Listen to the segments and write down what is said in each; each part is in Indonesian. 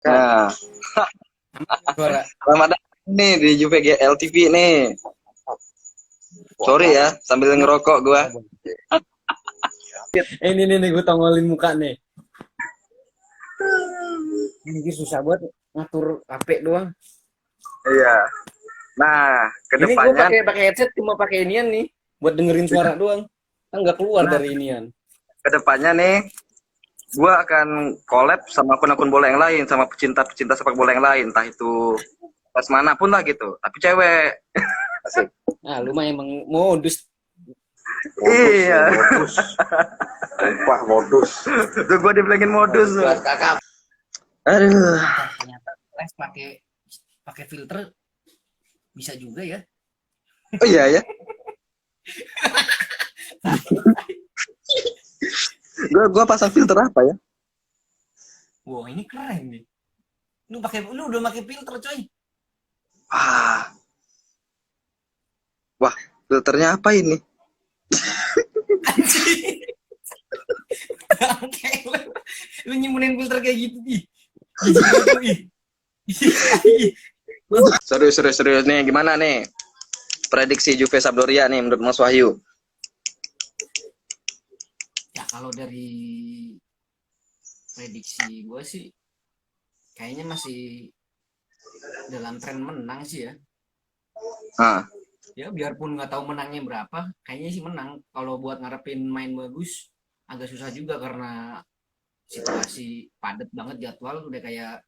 Nah, Suara. selamat datang nih di Juve GL TV nih. Sorry ya, sambil ngerokok gua. Ini gue tongolin muka nih. Ini susah buat ngatur HP doang. Iya. Nah, Ini gue kedepannya, pakai headset cuma pakai inian nih buat dengerin suara doang. Kan nggak keluar nah, dari inian. kedepannya nih, gua akan collab sama akun-akun bola yang lain, sama pecinta-pecinta sepak bola yang lain, entah itu pas manapun lah gitu. Tapi cewek. Asik. Nah, lu mah emang modus. Iya. Modus. Sumpah modus. Tuh gua dibilangin modus. Buat kakak. Aduh. Ternyata les pakai filter bisa juga ya. Oh iya ya. Gua pasang filter apa ya? Wah, ini keren nih. Lu udah pakai filter, coy. Ah. Wah, filternya apa ini? Anjing. Oke, lu nyimpenin filter kayak gitu, ih. Jijik banget lu, ih. Serius nih, gimana nih? Prediksi Juve Sampdoria nih menurut Mas Wahyu. Ya kalau dari prediksi gue sih kayaknya masih dalam tren menang sih ya. Nah, Ya biarpun nggak tahu menangnya berapa, kayaknya sih menang. Kalau buat ngarepin main bagus agak susah juga karena situasi padat banget jadwal udah kayak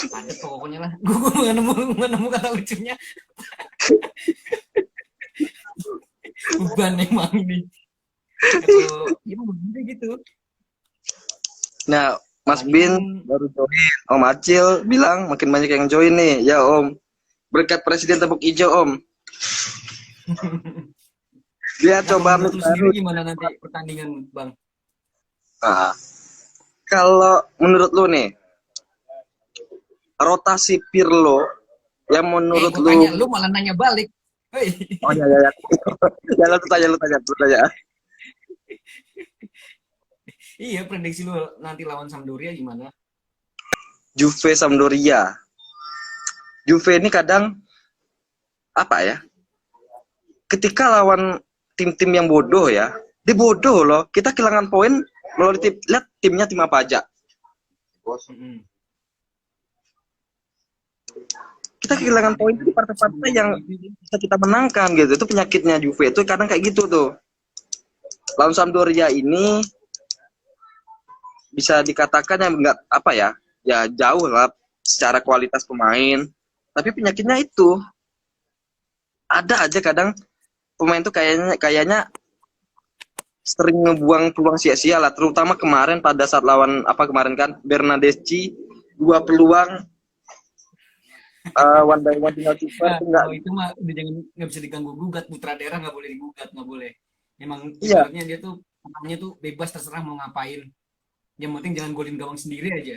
padat pokoknya lah. Gue nggak nemu kata lucunya. Beban emang nih. Atau ya bener gitu. nah Mas Apalagi Bin kan baru join. Om Acil bilang makin banyak yang join nih. Ya Om, berkat Presiden tepuk hijau Om. Dia ya kalau coba menurut lu sendiri gimana nanti pertandingan, Bang? Nah, kalau menurut lu nih, rotasi Pirlo yang menurut Gue lu. tanya, lu malah nanya balik. Hei. Oh ya ya ya. Ya lu tanya. Iya, prediksi lu nanti lawan Sampdoria gimana? Juve Sampdoria. Juve ini kadang apa ya? Ketika lawan tim-tim yang bodoh ya, dia bodoh loh. Kita kehilangan poin melalui tim. Lihat timnya tim apa aja. Kita kehilangan poin di partai-partai yang bisa kita menangkan gitu. Itu penyakitnya Juve itu kadang kayak gitu tuh. Lawan Sampdoria ini bisa dikatakan yang enggak apa ya? Ya jauh lah secara kualitas pemain. Tapi penyakitnya itu ada aja kadang pemain tuh kayaknya sering ngebuang peluang sia-sia lah, terutama kemarin pada saat lawan apa kemarin kan Bernardeschi 2 peluang one by one tinggal kiper Nah, tuh nggak. kalau itu mah udah jangan nggak bisa diganggu gugat, putra daerah nggak boleh digugat, nggak boleh. Emang Iya, ibaratnya dia tuh namanya tuh bebas terserah mau ngapain. Yang penting jangan golin gawang sendiri aja.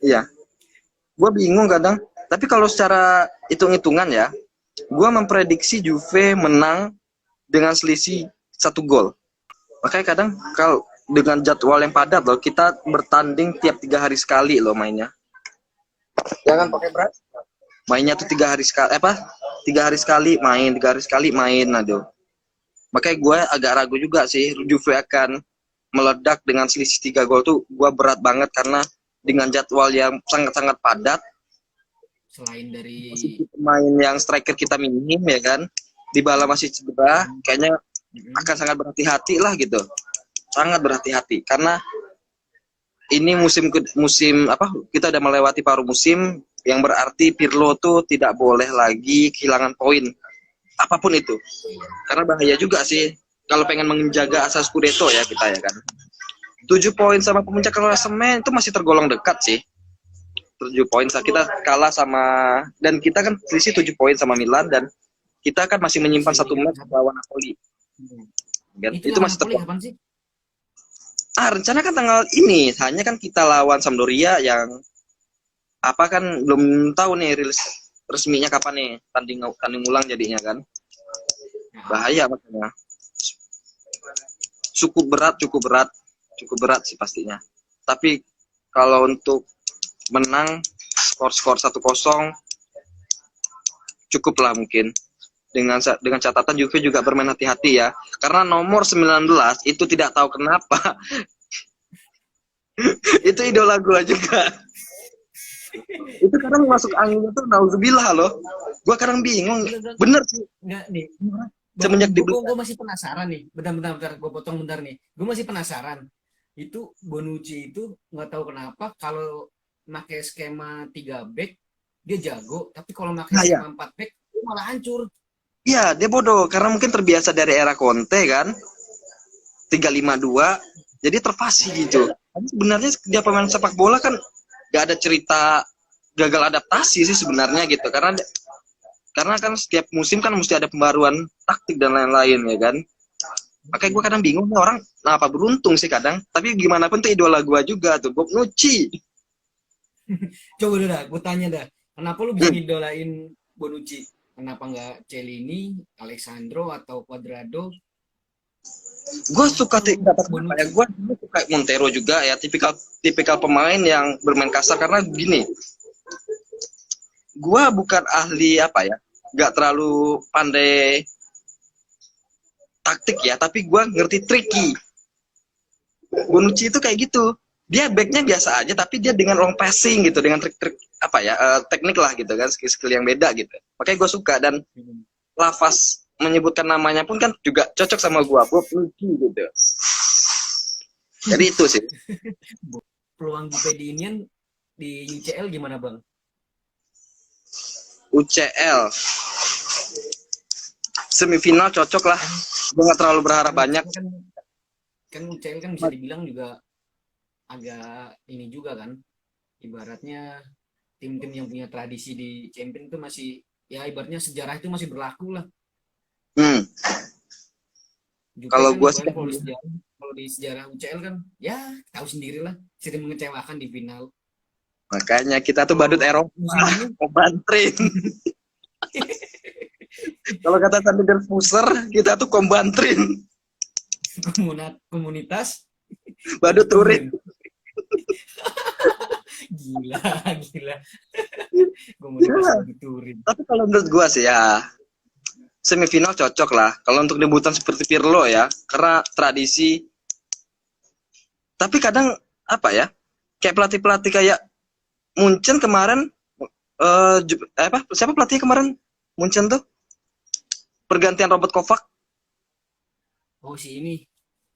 iya, gue bingung kadang, tapi kalau secara hitung-hitungan ya, gue memprediksi Juve menang dengan selisih 1 gol. Makanya kadang kalau dengan jadwal yang padat loh, kita bertanding tiap 3 hari sekali loh mainnya. Jangan pakai berat. Mainnya tuh 3 hari sekali, apa? 3 hari sekali main, 3 hari sekali main, aduh. Makanya gue agak ragu juga sih, Juve akan meledak dengan selisih 3 gol tuh, gue berat banget karena dengan jadwal yang sangat-sangat padat, Selain dari pemain yang striker kita minim ya kan, Dybala masih cedera, kayaknya akan sangat berhati-hati lah gitu, sangat berhati-hati karena ini musim apa kita udah melewati paruh musim yang berarti Pirlo tuh tidak boleh lagi kehilangan poin apapun itu karena bahaya juga sih kalau pengen menjaga asas Scudetto ya kita ya kan 7 poin sama pemuncak klasemen itu masih tergolong dekat sih 7 poin kita kalah sama dan kita kan selisih 7 poin sama Milan dan kita kan masih menyimpan satu match lawan Napoli kan? itu Itu lawan masih Napoli tergolong. kapan sih? Rencana kan tanggal ini, hanya kan kita lawan Sampdoria yang apa kan belum tahu nih rilis resminya kapan nih tanding ulang jadinya kan. Bahaya makanya. Cukup berat sih pastinya. Tapi kalau untuk menang skor 1-0 cukup lah mungkin. Dengan catatan Juve juga bermain hati-hati ya. Karena nomor 19 itu tidak tahu kenapa itu idola gua juga. Itu kadang masuk anginnya tuh nauzubillah loh. Gua kadang bingung. Bener sih. Enggak nih. Semenjak dibeli. Gue masih penasaran nih. Bentar, gue potong bentar nih. Gue masih penasaran. Itu Bonucci itu nggak tahu kenapa kalau pakai skema 3 back dia jago, tapi kalau pakai Nah, ya. skema 4 back dia malah hancur. Iya, dia bodoh karena mungkin terbiasa dari era Conte kan. 3-5-2 jadi terpasi gitu. Tapi sebenarnya dia pemain sepak bola kan gak ada cerita gagal adaptasi sih sebenarnya gitu. Karena kan setiap musim kan mesti ada pembaruan taktik dan lain-lain ya kan. Makanya gue kadang bingung nih orang apa beruntung sih kadang. Tapi gimana pun tuh idola gue juga tuh, Bonucci. Coba dah, gue tanya dah. Kenapa lu bisa ngidolain Bonucci? Kenapa nggak Cellini, Alessandro atau Cuadrado? Gue suka gue suka Montero juga ya, tipikal pemain yang bermain kasar karena gini. Gue bukan ahli nggak terlalu pandai taktik ya, tapi gue ngerti tricky. Bonucci itu kayak gitu. Dia backnya biasa aja, tapi dia dengan long passing gitu, dengan trik-trik teknik lah gitu kan, skill yang beda gitu. Makanya gue suka dan lafaz menyebutkan namanya pun kan juga cocok sama gue, Bonucci gitu. Jadi itu sih. Peluang Juve di UCL gimana bang? UCL semifinal cocok lah. Gue nggak terlalu berharap banyak. Kan UCL kan bisa dibilang juga agak ini juga kan, ibaratnya tim-tim yang punya tradisi di Champions itu masih ya ibaratnya sejarah itu masih berlaku lah. Kalau kan, gue kalau di sejarah UCL kan ya tahu sendirilah sering mengecewakan di final. Makanya kita tuh badut Eropa, kombantrin. Kalau kata Sander Fuser, kita tuh kombantrin. Komunitas badut turin. Gila. Komunitas badut turin. Tapi kalau menurut gue sih ya semifinal cocok lah. Kalau untuk debutan seperti Pirlo ya, karena tradisi. Tapi kadang kayak pelatih kayak Munchen kemarin, siapa pelatih kemarin Munchen tuh? Pergantian Robert Kovac. Oh si ini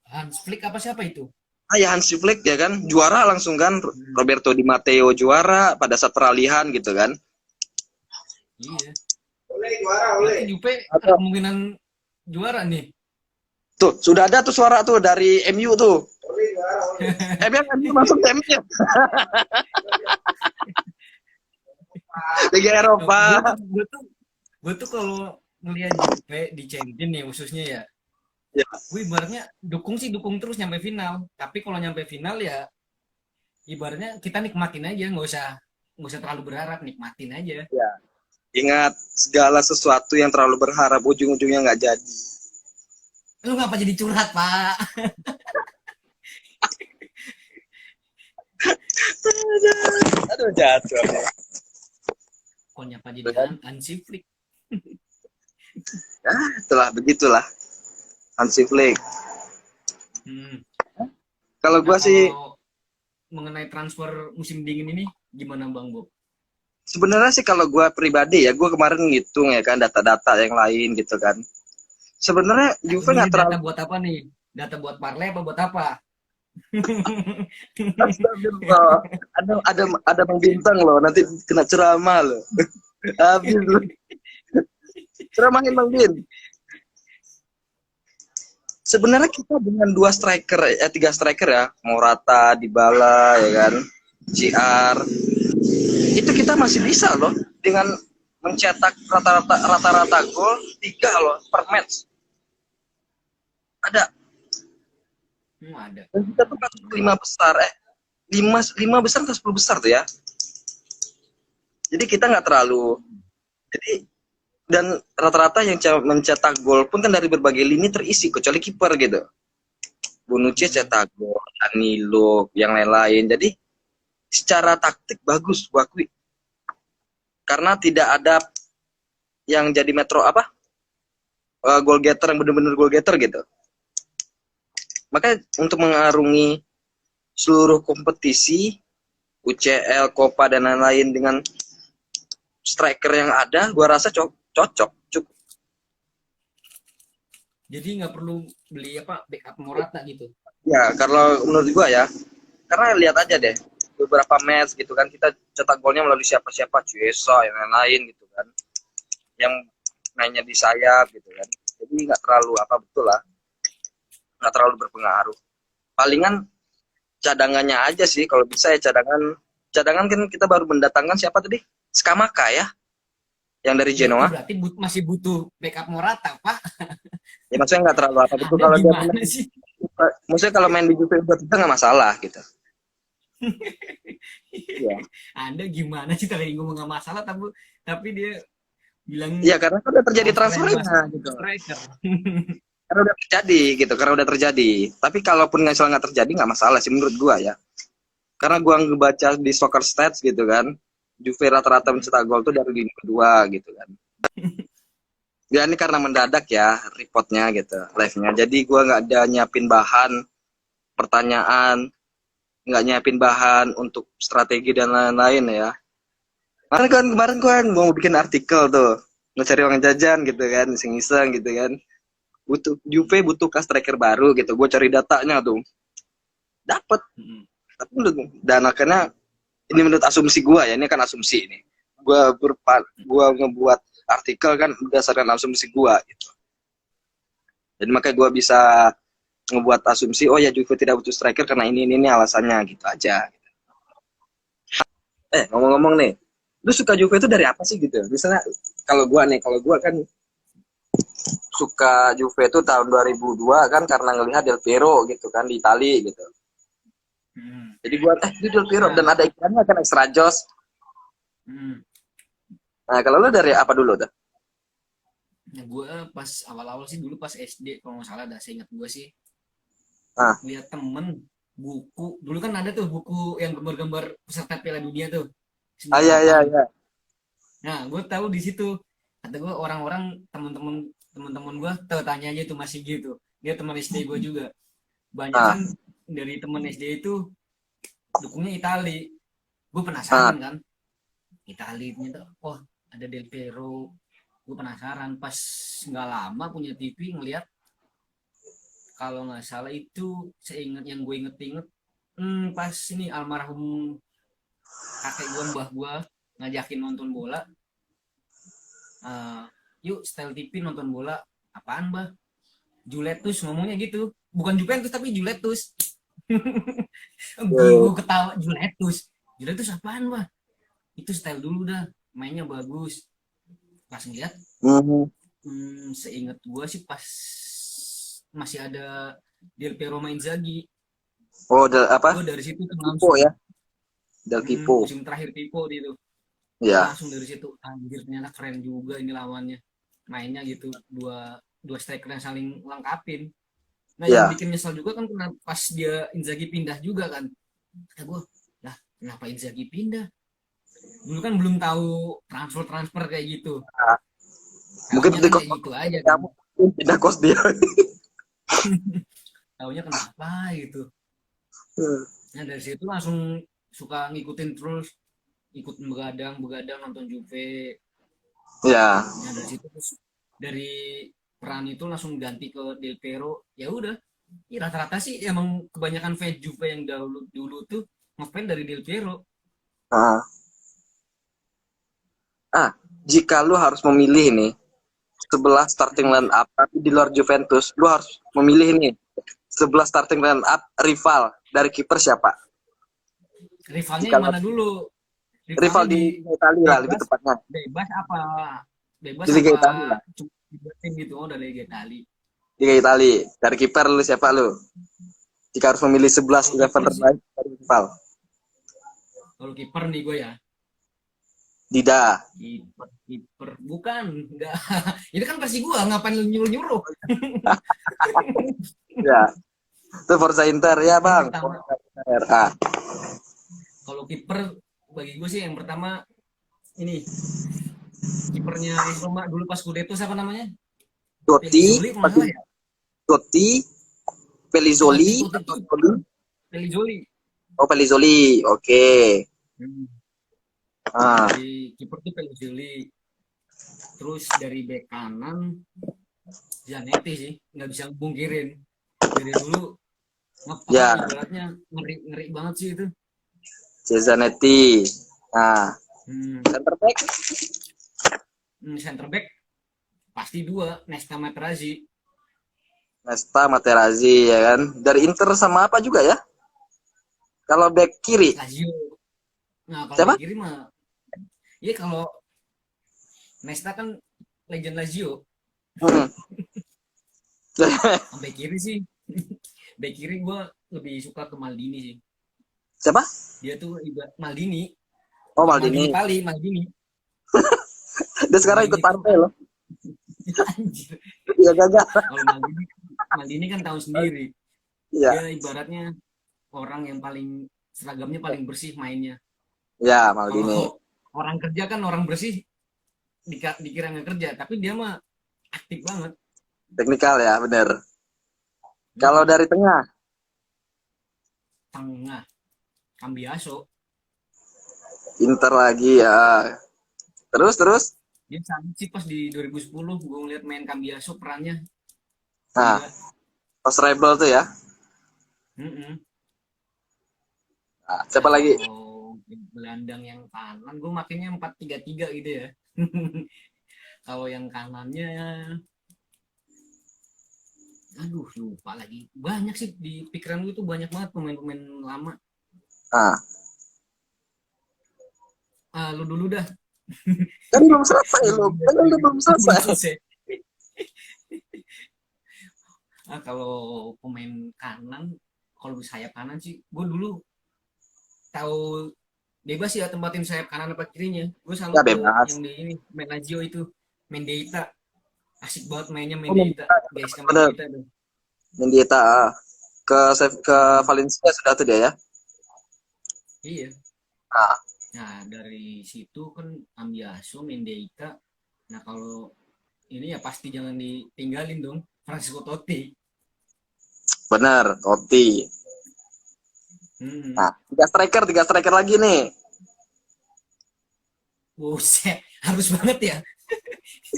Hans Flick apa siapa itu? Ya Hansi Flick ya kan, juara langsung kan. Roberto Di Matteo juara pada saat peralihan gitu kan. Iya. Berarti Juve ada kemungkinan juara nih. Tuh, sudah ada tuh suara tuh dari MU tuh. MU masuk MU. Liga Eropa. Gue tuh kalau ngelihat Juve di Champions nih khususnya ya. Gue ibaratnya dukung terus nyampe final. Tapi kalau nyampe final ya ibaratnya kita nikmatin aja, nggak usah terlalu berharap, nikmatin aja. Ya. Ingat, segala sesuatu yang terlalu berharap ujung-ujungnya nggak jadi. Lu ngapa jadi curhat, Pak? Aduh, jatuh. Pokoknya apa jadi Hansi Flick. Begitulah. Hansi Flick. Kalau gua sih mengenai transfer musim dingin ini gimana Bang Bob? Sebenarnya sih kalau gue pribadi ya, gue kemarin ngitung ya kan data-data yang lain gitu kan. Sebenarnya Juve nggak terlalu. Data buat apa nih? Data buat parlay apa buat apa? ada Bang Bintang loh, nanti kena ceramah loh. Habis loh. Ceramahin Bang Bin. Sebenarnya kita dengan 3 striker ya, Morata, Dybala ya kan, CR. Itu kita masih bisa loh dengan mencetak rata-rata gol 3 loh per match. Ada. Ada. Dan kita tuh 5 besar 5 besar ke 10 besar tuh ya. Jadi kita nggak terlalu. Dan rata-rata yang mencetak gol pun kan dari berbagai lini terisi kecuali kiper gitu. Bonucci cetak gol, Danilo, yang lain-lain. Jadi secara taktik bagus gua akui. Karena tidak ada yang jadi metro apa? Goal getter yang benar-benar goal getter gitu. Makanya untuk mengarungi seluruh kompetisi UCL, Copa dan lain-lain dengan striker yang ada, gua rasa cocok, cukup. Jadi nggak perlu beli apa backup Morata gitu. Ya, kalau menurut gua ya, karena lihat aja deh beberapa match gitu kan, kita cetak golnya melalui siapa-siapa, Chiesa yang lain-lain gitu kan, yang mainnya di sayap gitu kan. Jadi nggak terlalu apa betul lah, nggak terlalu berpengaruh. Palingan cadangannya aja sih kalau bisa ya, cadangan kan kita baru mendatangkan siapa tadi, Skamaka ya, yang dari Genoa. Berarti masih butuh backup Morata, Pak. Ya maksudnya nggak terlalu apa betul Anda kalau dia gimana sih? maksudnya kalau main di Juve buat kita nggak masalah gitu. Ya. Anda gimana sih tadi ngomong nggak masalah tapi dia bilang Iya karena kan udah terjadi transfernya gitu. Striker. Karena udah terjadi gitu, karena udah terjadi. Tapi kalaupun nggak terjadi nggak masalah sih menurut gua ya. Karena gua ngebaca di Soccer Stats gitu kan, Juve rata-rata mencetak gol tuh dari lini kedua gitu kan. Ya ini karena mendadak ya reportnya gitu, live-nya. Jadi gua nggak ada nyiapin bahan pertanyaan, nggak nyiapin bahan untuk strategi dan lain-lain ya. Kemarin gua mau bikin artikel tuh, ngecari uang jajan gitu kan, iseng-iseng gitu kan. Juve butuh striker baru gitu. Gue cari datanya tuh. Dapat. Tapi dan akhirnya ini menurut asumsi gue ya, ini kan asumsi ini. Gue ngebuat artikel kan berdasarkan asumsi gue gitu. Jadi makanya gue bisa ngebuat asumsi, oh ya Juve tidak butuh striker karena ini alasannya gitu aja. Ngomong-ngomong nih, lu suka Juve itu dari apa sih gitu? Misalnya kalau gue kan suka Juve itu tahun 2002 kan karena ngelihat Del Piero gitu kan di Itali gitu. Jadi gua itu Del Piero dan ada iklannya kan Extra Joss. Nah, kalau lu dari apa dulu tuh? Nah, gue pas awal-awal sih dulu pas SD kalau nggak salah dah seingat gue sih. Lihat temen buku dulu kan ada tuh buku yang gambar-gambar peserta Piala Dunia tuh. Iya. Nah, gue tahu di situ kata gue orang-orang teman-teman gue tanya aja tuh masih gitu. Dia teman SD gue juga. Banyak kan dari teman SD itu dukungnya Itali. Gue penasaran kan. Itali ternyata ada Del Piero. Gue penasaran pas nggak lama punya TV ngeliat kalau nggak salah itu seingat yang gue inget pas ini almarhum kakek gue mbah gue ngajakin nonton bola. Yuk style TV nonton bola. Apaan mbah? Juventus ngomongnya gitu. Bukan Juventus tapi Juventus. Gue ketawa Juventus apaan mbah? Itu style dulu dah. Mainnya bagus. Pas ngeliat seingat gue sih pas masih ada Del Piero main Inzaghi. Apa? Gue dari situ tuh Tipo ya. Del Tipo. Musim terakhir Tipo itu. Ya. Langsung dari situ anjir ternyata keren juga ini lawannya. Mainnya gitu dua striker yang saling lengkapin. Nah yang bikin nyesal juga kan pas dia Inzaghi pindah juga kan. Kata gue, lah kenapa Inzaghi pindah? Dulu kan belum tahu transfer kayak gitu. Mungkin kan kayak gitu aja. Kan. Pindah kos dia. Taunya kenapa gitu. Nah dari situ langsung suka ngikutin terus, ikut begadang nonton Juve. Ya. Nah dari situ terus dari peran itu langsung ganti ke Del Piero. Ya udah, rata-rata sih emang kebanyakan fans Juve yang dulu tuh ngefans dari Del Piero. Jika lu harus memilih nih 11 starting line up tapi di luar Juventus, lu harus memilih nih 11 starting line up rival dari kiper siapa? Rivalnya yang mana dulu? Rival di Italia lah lebih tepatnya. Bebas apa? Bebas di Liga apa? Italia. Tim gitu dari Liga Italia. Liga Italia. Dari kiper lu siapa lu? Jika harus memilih 11 11 terbaik dari rival. Kalau kiper nih gue ya. Dida. Kiper bukan, enggak. Ini kan versi gua, ngapain lu nyuruh? Ya. Itu Forza Inter ya Yang bang. pertama, Forza Inter. Ah, kalau kiper bagi gue sih yang pertama ini kipernya AS Roma dulu pas Scudetto siapa namanya? Totti, Pelizoli kalau nggak salah ya? Totti, Pelizoli, Totti, Totti atau Zoli? kiper. Pelizoli. Oh Pelizoli, oke. Hmm. Ah, Dari kiper tuh Pelizoli. Terus dari bek kanan Zanetti sih, nggak bisa bungkirin. Dari dulu apa ya, ibaratnya ngeri ngeri banget sih itu. Cezanetti. Nah, Hmm. center back, Center back pasti dua Nesta Materazzi. Nesta Materazzi ya kan. Dari Inter sama apa juga ya? Kalau back kiri, Lazio. Nah kalau siapa? bek kiri mah, ya kalau Nesta kan legend Lazio. Hmm. Sampai kiri sih, bek kiri gue lebih suka ke Maldini sih. Siapa? Dia tuh Maldini, Oh bukan Maldini Maldini. Pali, Maldini. Dia sekarang ikut Maldini tuh partai loh. anjir. Iya gagal. Kalau Maldini kan tahu sendiri. Iya, Dia ibaratnya orang yang paling seragamnya paling bersih mainnya. ya Maldini. Kalau orang kerja kan orang bersih dikira nggak kerja, tapi dia mah aktif banget. Teknikal ya, bener. Kalau Hmm. dari tengah, Tengah Cambiaso, Inter lagi ya. Terus terus. dia sangat sih pas di 2010 gue ngeliat main Cambiaso perannya Nah, gila. pas Rebel tuh ya. Mm-mm. Nah, Nah siapa lagi? kalau gelandang yang kanan gue makanya 4-3-3 gitu ya. Kalau yang kanannya, aduh lupa lagi. Banyak sih di pikiran gue tuh banyak banget pemain-pemain lama. Nah, Lu dulu dah. kan belum selesai Gue lu. ingat Kan lu lagi. belum Belum selesai. selesai. Kalau pemain kanan, kalau di sayap kanan sih, gue dulu tahu bebas ya tempatin sayap kanan apa kirinya. Gue selalu Ya ke bebas. yang di ini, main Lazio itu, Mendeita. Asik banget mainnya Oh, Mendeita. Guys, ke bener. Mendeita tuh. Mendieta ke Hmm, Valencia sudah tuh dia ya. iya. Nah, Nah, dari situ kan Ambiaso, Mendeita. Nah, kalau ini ya pasti jangan ditinggalin dong. Francisco Totti. bener, Totti. Hmm. Nah, tiga striker lagi nih. Buset, harus banget ya.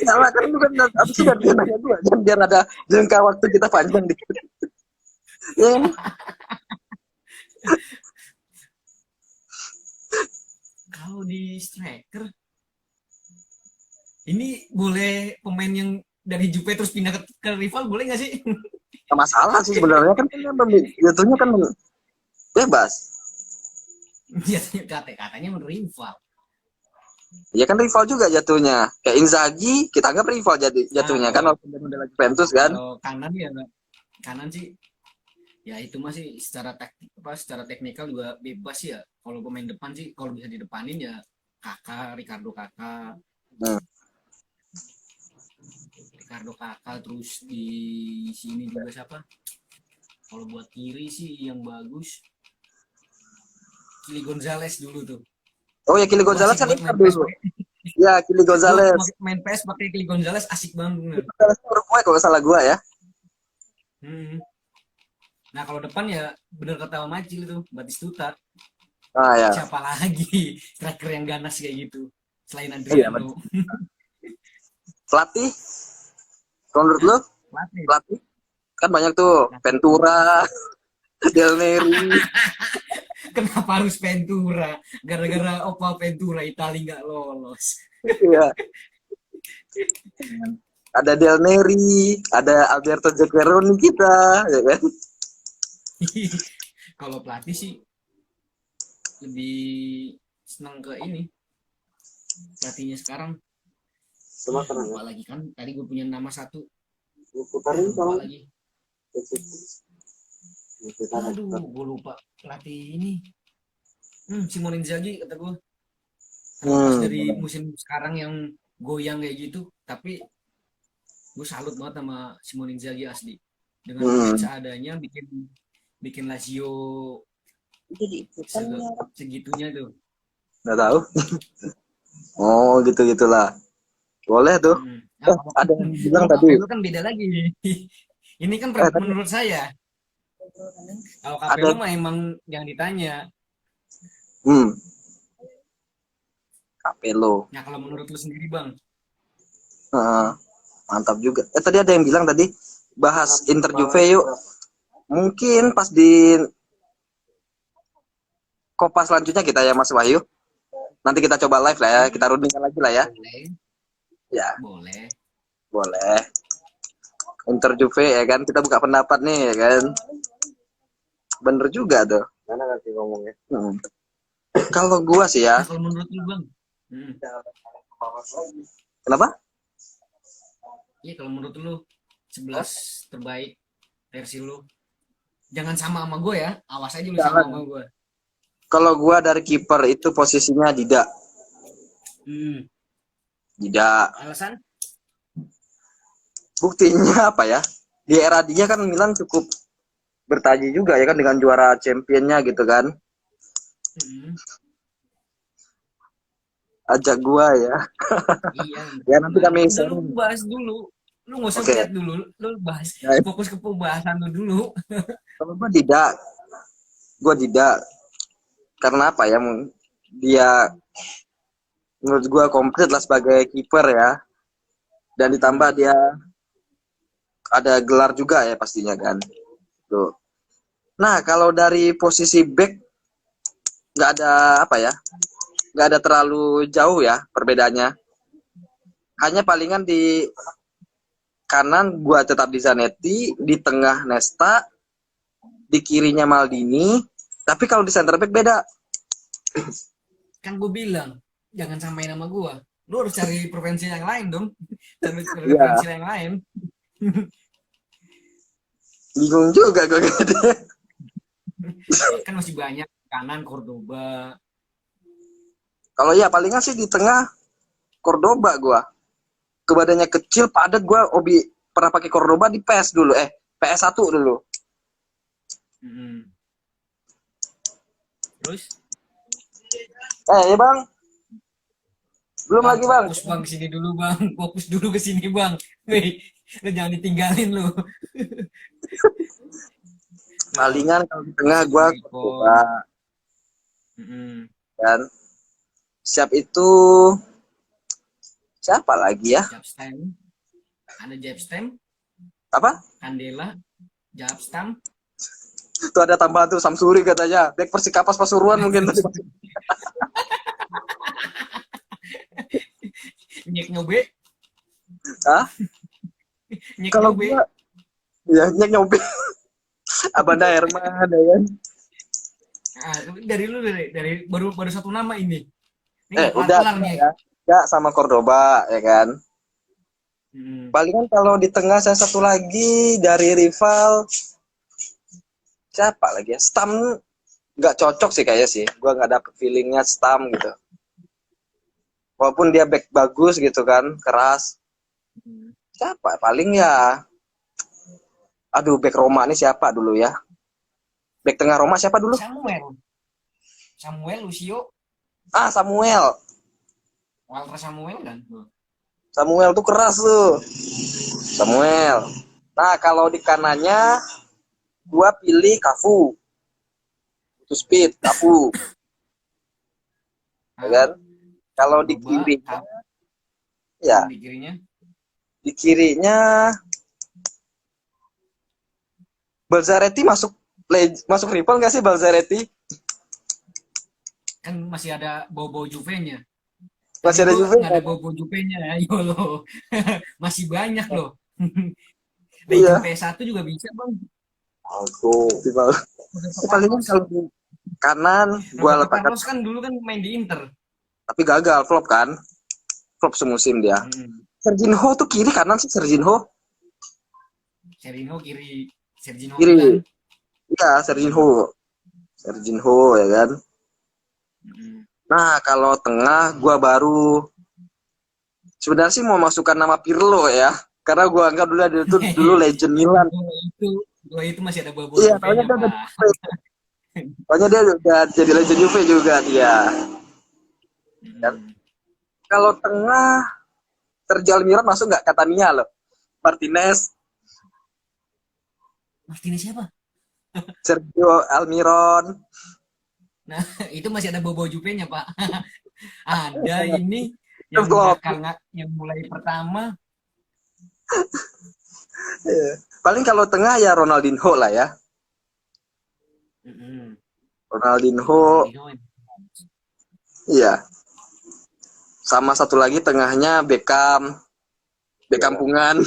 Salah kan lu kan habis itu gantian nanya gue, jangan biar ada jangka waktu kita panjang dikit. Ya, kan? Kalau di striker, ini boleh pemain yang dari Juve terus pindah ke rival boleh nggak sih? Nggak masalah sih sebenarnya kan jatuhnya kan bebas. Jatuhnya katanya menurut rival. Ya kan rival juga jatuhnya. Kayak Inzaghi kita anggap rival jadi Nah, jatuhnya kan kalau walaupun dia model Juventus kan. kalau kanan ya kanan sih ya itu masih secara teknikal juga bebas ya. Kalau pemain depan sih kalau bisa didepanin ya Ricardo Kakak, Hmm. terus di sini juga siapa? Kalau buat kiri sih yang bagus Kili Gonzalez dulu tuh. Oh ya Kili Gue Gonzalez asik kan banget Inter main PES dulu. pakai Ya Kili Gonzalez. main PES pakai Kili Gonzalez asik banget bener. Gonzalez Uruguay kalau salah gua ya. Hmm. Nah kalau depan ya bener kata Om Acil tuh Batistuta. Ah ya. Siapa lagi striker yang ganas kayak gitu selain Iya, Adriano? pelatih kalau menurut Hah? lu Pelatih. pelatih kan banyak tuh Ventura, Del Neri. Kenapa harus Ventura? Gara-gara Opa Ventura Itali nggak lolos. Iya. Ada Del Neri, ada Alberto Jacqueron kita, ya kan? Kalau pelatih sih lebih senang ke ini pelatihnya sekarang. Lupa lagi kan tadi gue punya nama satu lupa lagi. Aduh gue lupa pelatih ini. Simone Inzaghi kata gue. Terlepas dari musim sekarang yang goyang kayak gitu, tapi gue salut banget sama Simone Inzaghi asli. Dengan duit seadanya bikin bikin Lazio Jadi ikutan segitunya tuh. nggak tahu. Oh gitu gitulah. Boleh tuh. Nah, Ada yang bilang kalau tadi. KPLU kan beda lagi. Ini kan Tadi menurut saya. Kalau ada. KPLU mah emang yang ditanya. Hmm. Capello. Nah kalau menurut lu sendiri bang, Mantap juga. Tadi ada yang bilang tadi bahas Inter Juve yuk. Mungkin pas di Copa selanjutnya kita ya Mas Wahyu. Nanti kita coba live lah ya. Kita rundingkan lagi lah ya. boleh, Ya, boleh. boleh. Inter Juve ya kan. Kita buka pendapat nih ya kan. Bener juga tuh. Mana nanti ngomongnya? Kalau gua sih ya. Nah, kalau menurut lu bang, Kenapa? iya kalau menurut lu 11 terbaik versi lu, jangan sama gue ya, awas aja lu sama gue. Kalau gua dari kiper itu posisinya Dida. Dida. Alasan? Buktinya apa ya? Di era dia kan Milan cukup bertaji juga ya kan dengan juara championnya gitu kan. Ajak gua ya. Iya. Ya nanti kami lu bahas dulu. Lu nggak usah lihat dulu. Lu bahas. Fokus ke pembahasan lu dulu. Kalau gua tidak. Karena apa ya? Dia menurut gua komplit lah sebagai kiper ya. Dan ditambah dia ada gelar juga ya pastinya kan. Tuh. Nah kalau dari posisi back nggak ada apa ya? Nggak ada terlalu jauh ya perbedaannya. Hanya palingan di kanan gua tetap di Zanetti, di tengah Nesta, di kirinya Maldini. Tapi kalau di center back beda. Kan gue bilang jangan samain nama gue. Lu harus cari provinsi yang lain dong. Dan provinsi yang lain. Bingung juga gue gitu. Kan masih banyak kanan Cordoba. Kalau ya palingan sih di tengah Cordoba gua. Kebadannya kecil, padat, gua pernah pakai Cordoba di PS dulu. PS1 dulu. Terus? Ya bang. Belum bang, lagi bang. Fokus bang sini dulu bang. Fokus dulu ke sini bang. Wih, lu jangan ditinggalin lu. Palingan kalau di tengah gua Cordoba. Dan siap itu siapa lagi ya? Jabstam. Ada Jabstam. Apa? Candela. Jabstam. Tuh ada tambahan tuh Samsuri katanya. Back Persikapas Pasuruan mungkin. Nyek nyobe. Hah? Kalau gua ya nyek nyobe. Abanda Herman ya kan. Nah, dari lu dari baru satu nama ini. Udah ya sama Cordoba ya kan. Palingan kalau di tengah saya satu lagi dari rival siapa lagi ya? Stam nggak cocok sih kayaknya sih. Gua nggak dapet feelingnya Stam gitu. Walaupun dia back bagus gitu kan, keras. Siapa? Paling ya. Aduh, back Roma ini siapa dulu ya? Back tengah Roma siapa dulu? Samuel Lucio. Samuel. Walter Samuel kan? Samuel tuh keras tuh. Samuel. Nah, kalau di kanannya gua pilih Cafu. Itu speed, Cafu. Ya kan? Kalau di kirinya ya. Di kirinya Balzaretti masuk rival nggak sih Balzaretti? Kan masih ada bau-bau Juve-nya. Masih ada Juve. Nggak ada bau-bau Juve-nya, ayo lo. Masih banyak loh. Iya. PS1 juga bisa bang. Aku paling kalau di kanan gua letakkan. Carlos kan dulu kan main di Inter. Tapi gagal, flop kan? Flop semusim dia. Serginho tuh kiri kanan sih Serginho. Serginho kiri. Serginho kiri. Kan? Iya, Serginho ya kan. Nah, kalau tengah gua baru sebenarnya sih mau masukkan nama Pirlo ya. Karena gua anggap dulu legend Milan. Kalau itu masih ada bobo Iya, Juve-nya, soalnya dia udah Pak. soalnya dia udah jadi legend Juve juga dia. Hmm. Kalau tengah Sergio Almiron masuk nggak kata Mia loh. Martinez, Martinez siapa? Sergio Almiron. Nah, itu masih ada bobo Juve-nya, Pak. Ada ini Terus yang gua yang mulai pertama. paling kalau tengah ya Ronaldinho lah ya. Mm-mm. Ronaldinho, Ronaldinho. iya. Sama satu lagi tengahnya Beckham, Beckhampungan.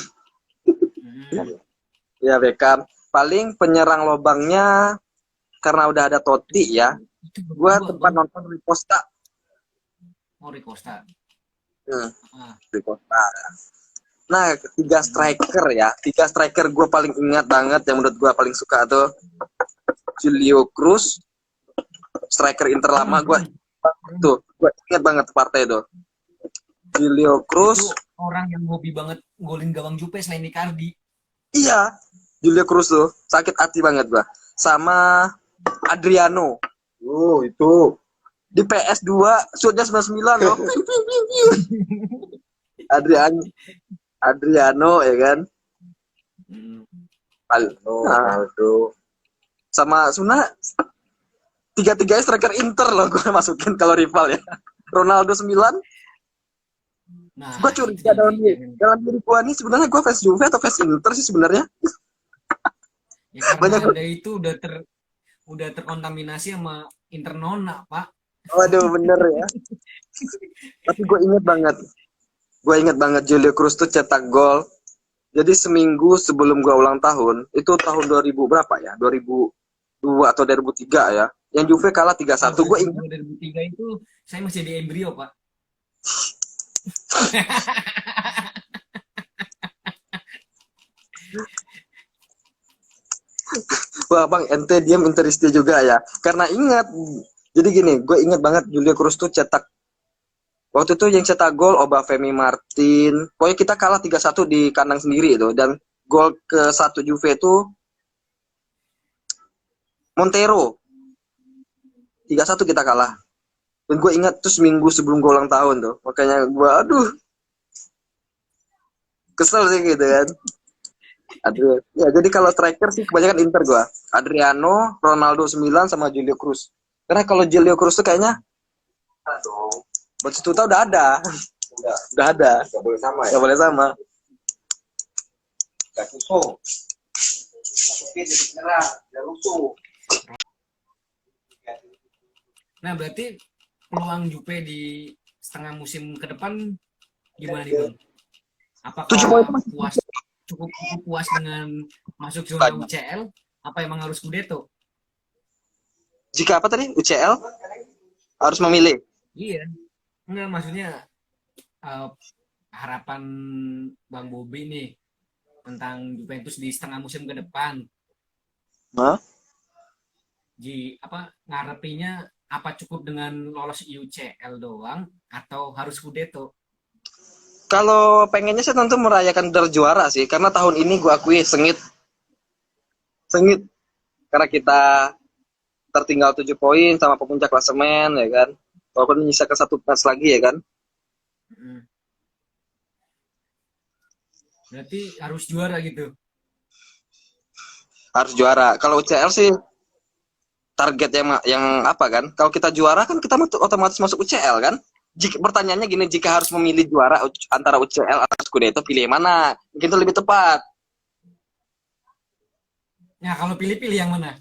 Mm-mm. Ya Beckham. Paling penyerang lobangnya karena udah ada Totti ya. Itu Gua berdua, tempat Bang. nonton Rui Costa. Oh, Rui Costa. Hmm, Ah. Rui Costa. Nah, tiga striker ya. Tiga striker gue paling ingat banget yang menurut gue paling suka tuh Julio Cruz, striker Inter lama gue tuh. Gue ingat banget partai itu. Julio Cruz, Itu orang yang hobi banget golin gawang Juve selain Icardi. iya. Julio Cruz tuh sakit hati banget gue. Sama Adriano. Oh, itu. Di PS2 shootnya 99 loh. Adriano ya kan. Hmm. Nah, Ronaldo. sama sebenarnya tiga-tiganya striker Inter loh gue masukin kalau rival ya. Ronaldo 9. Nah, Gue curiga dalam diri gue nih sebenarnya gue fans Juve atau fans Inter sih sebenarnya. ya karena Banyak. Anda itu udah terkontaminasi sama Internona, Pak. Waduh bener ya. Tapi gue inget banget Julio Cruz tuh cetak gol. Jadi seminggu sebelum gue ulang tahun, itu tahun 2000 berapa ya? 2002 atau 2003 ya. Yang Juve kalah 3-1. Gue ingat 2003 itu saya masih di embrio, Pak. wah bang, ente diam interisti juga ya. Karena ingat, jadi gini, gue ingat banget Julio Cruz tuh cetak waktu itu yang cetak gol Obafemi Martin. Pokoknya kita kalah 3-1 di kandang sendiri itu dan gol ke satu Juve itu Montero. 3-1 kita kalah. Dan gue ingat tuh seminggu sebelum gue ulang tahun tuh. Makanya gue aduh kesel sih gitu kan. Aduh. Ya jadi kalau striker sih kebanyakan Inter gue. Adriano, Ronaldo 9 sama Julio Cruz. Karena kalau Julio Cruz tuh kayaknya Batistuta udah ada. Udah ada. Gak boleh sama ya. Gak boleh sama. Gattuso. Masukin jadi penyerang. Garuso. Nah, berarti peluang Juve di setengah musim ke depan gimana nih, Bang? Apakah 7 poin masih cukup puas dengan masuk zona UCL? Apa emang harus Scudetto? Jika apa tadi? UCL harus memilih. Iya. Enggak, maksudnya harapan Bang Bobi nih tentang Juventus di setengah musim ke depan. Hah? Ngarepinya apa cukup dengan lolos UCL doang atau harus Scudetto? Kalau pengennya sih tentu merayakan gelar juara sih, karena tahun ini gue akui sengit karena kita tertinggal 7 poin sama pemuncak klasemen ya kan, walaupun menyisakan 1 match lagi ya kan. Berarti harus juara gitu. Harus juara. Kalau UCL sih target yang apa kan? Kalau kita juara kan kita otomatis masuk UCL kan? Pertanyaannya gini, jika harus memilih juara antara UCL atau Scudetto, pilih yang mana? Mungkin itu lebih tepat. Nah, kalau pilih-pilih yang mana?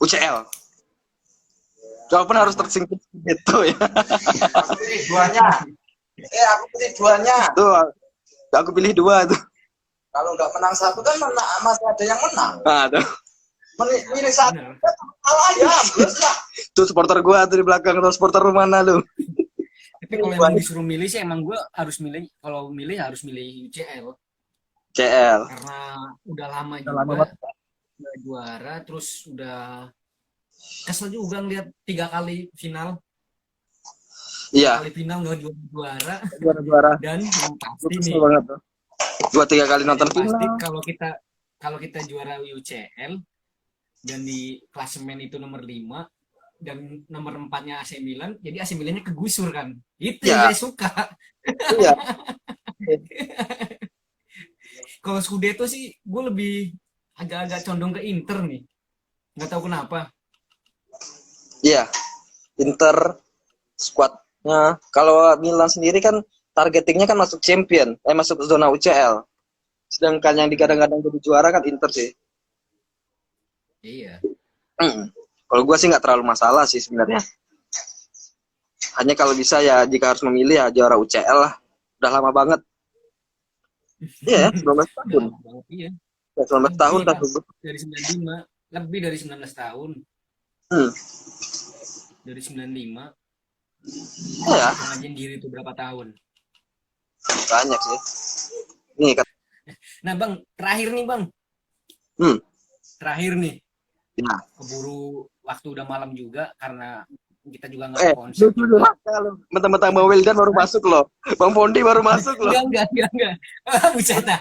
UCL. Walaupun harus tersingkir Scudetto ya. Aku pilih duanya. Aku pilih duanya. Tuh, aku pilih 2 tuh. Kalau nggak menang 1 kan masih ada yang menang. Nah, tuh. Milih 1 kalah ya. Tuh supporter gua tuh di belakang, tuh supporter mana lu? Tapi kalau emang disuruh milih sih emang gue harus milih, kalau milih harus milih UCL. CL. Karena udah lama juga udah juara, terus udah kesel juga ngeliat 3 kali final. Iya. 3 kali final nggak juara. Juara. Dan yang pasti nih, banget tuh. 2-3 kali nonton pasti final. kalau kita kalau kita juara UCL dan di klasemen itu nomor 5 dan nomor 4-nya AC Milan, jadi AC Milannya kegusur kan. Itu Ya. yang saya suka. Iya. Kalau Scudetto sih gue lebih agak-agak condong ke Inter nih. Nggak tahu kenapa. Iya. Inter squadnya. Kalau Milan sendiri kan targetingnya kan masuk champion, masuk zona UCL. Sedangkan yang digadang-gadang jadi juara kan Inter sih. Iya. Kalau gue sih nggak terlalu masalah sih sebenarnya. Hanya kalau bisa ya jika harus memilih ya juara UCL lah. Udah lama banget. Iya, 19 tahun. Iya. 19 tahun Lebih, dah. Pak. Dari 95, lebih dari 19 tahun. Dari 95. Iya, Pengajian diri itu berapa tahun? banyak sih. Nih, Nah, Bang, terakhir nih, Bang. Terakhir nih. ya. Keburu waktu udah malam juga karena kita juga nggak konser. Mentang-mentang Bang Wildan baru masuk loh. Bang Pondi baru masuk loh. Enggak. Buset dah.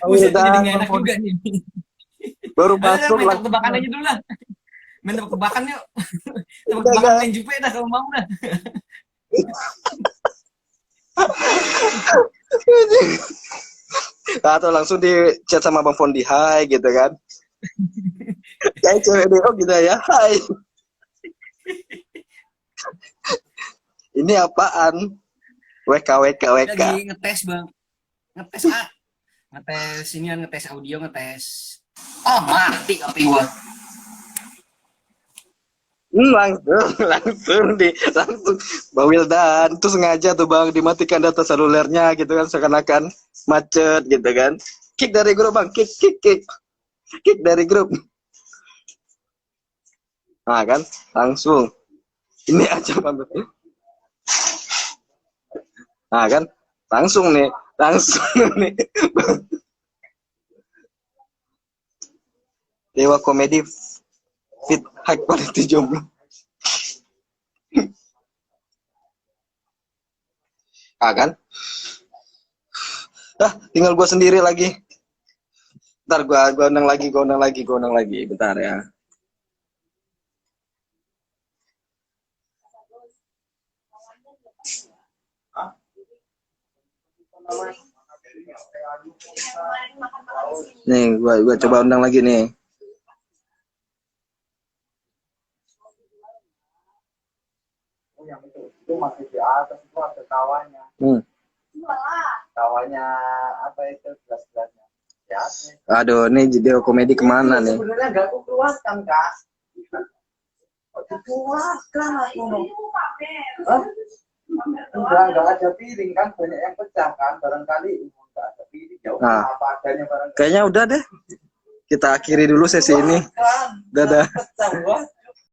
Buset, jadi nggak enak juga nih. Baru masuk main lah. tebak-tebakan aja dulu lah. Main tebak-tebakan yuk. Tebak-tebakan main Jupe dah kalau mau dah. Atau langsung di chat sama Bang Pondi, hai gitu kan. Kayak cewek DO gitu ya, hai. Ini apaan? WK. Lagi ngetes, Bang. Ngetes ini kan, ngetes audio, ngetes. Oh, mati HP gua. Langsung Bang Wildan tuh sengaja tuh Bang dimatikan data selulernya gitu kan, seakan-akan macet gitu kan. Kick dari grup Bang, kick dari grup. Nah kan, langsung ini aja Bang. Nah kan, langsung nih. Dewa Komedi fit high quality jomblo. Kan? Tinggal gue sendiri lagi. Ntar gue undang lagi. Bentar ya. Nih, gue coba undang lagi nih. Yang itu masih di atas, itu ada tawanya. Tawanya apa itu gelas-gelasnya? Ya. Aduh, nih Dewa Komedi kemana nih? Sebenarnya nggak aku keluarkan, Kak. Keluarkan aku. Enggak ada piring kan, banyak yang pecah kan, barangkali enggak ada piring, jauh apa adanya barangkali. Kayaknya udah deh. Kita akhiri dulu sesi ini. Dadah.